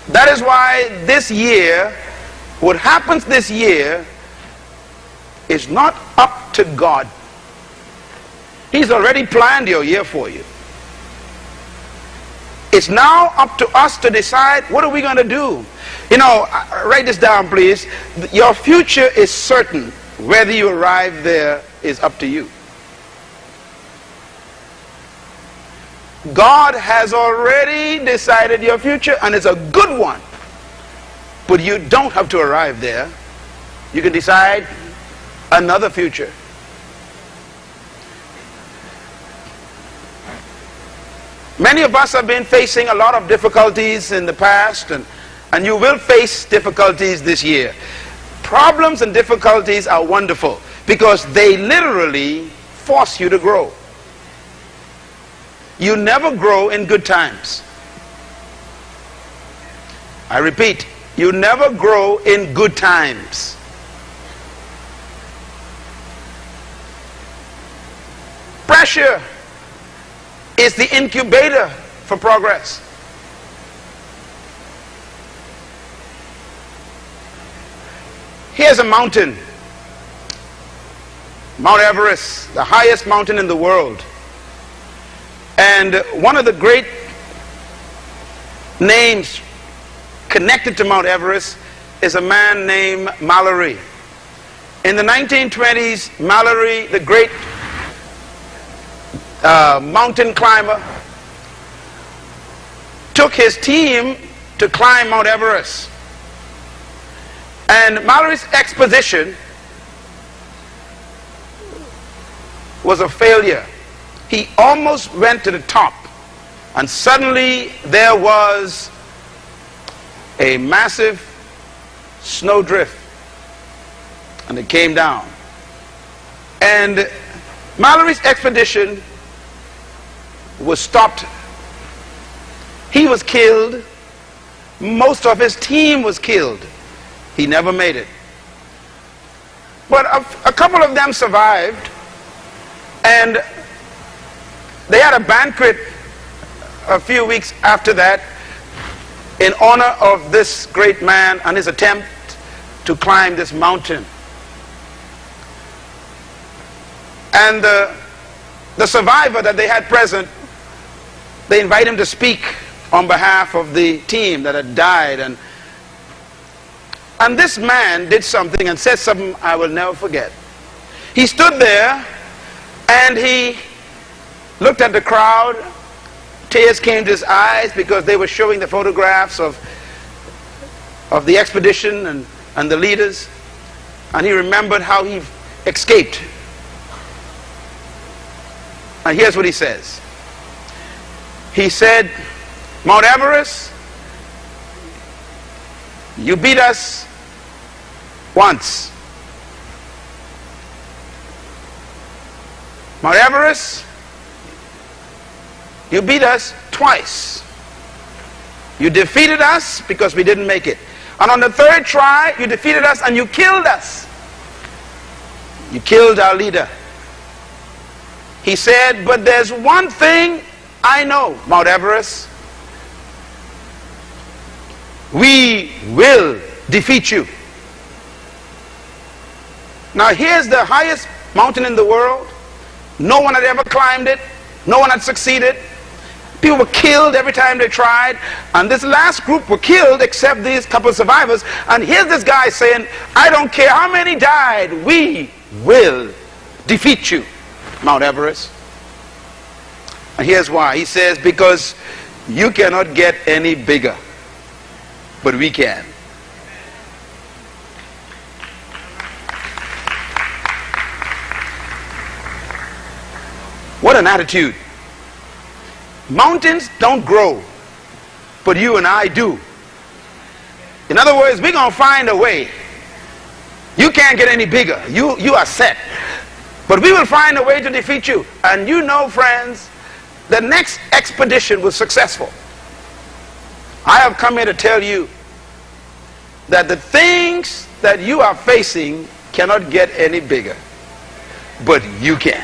That is why this year, what happens this year is not up to God. He's already planned your year for you. It's now up to us to decide, what are we going to do? You know, write this down, please. Your future is certain. Whether you arrive there is up to you. God has already decided your future, and it's a good one. But you don't have to arrive there. You can decide another future. Many of us have been facing a lot of difficulties in the past, and you will face difficulties this year. Problems and difficulties are wonderful because they literally force you to grow. You never grow in good times. I repeat, you never grow in good times. Pressure is the incubator for progress. Here's a mountain, Mount Everest, the highest mountain in the world. And one of the great names connected to Mount Everest is a man named Mallory. In the 1920s, Mallory, the great mountain climber, took his team to climb Mount Everest. And Mallory's expedition was a failure. He almost went to the top, and suddenly there was a massive snowdrift, and it came down. And Mallory's expedition was stopped. He was killed. Most of his team was killed. He never made it. But a couple of them survived, and they had a banquet a few weeks after that in honor of this great man and his attempt to climb this mountain. And the survivor that they had present, they invite him to speak on behalf of the team that had died. And this man did something and said something I will never forget. He stood there and he looked at the crowd. Tears came to his eyes because they were showing the photographs of the expedition and the leaders. And he remembered how he escaped. And here's what he says. He said, Mount Everest, you beat us once. Mount Everest, you beat us twice. You defeated us because we didn't make it. And on the third try, you defeated us and you killed us. You killed our leader. He said, but there's one thing I know, Mount Everest. We will defeat you. Now here's the highest mountain in the world. No one had ever climbed it. No one had succeeded. People were killed every time they tried. And this last group were killed except these couple of survivors. And here's this guy saying, I don't care how many died, we will defeat you, Mount Everest. And here's why. He says, because you cannot get any bigger, but we can. What an attitude. Mountains don't grow, but you and I do. In other words, we're going to find a way. You can't get any bigger. You are set. But we will find a way to defeat you. And you know, friends, the next expedition was successful. I have come here to tell you that the things that you are facing cannot get any bigger, but you can.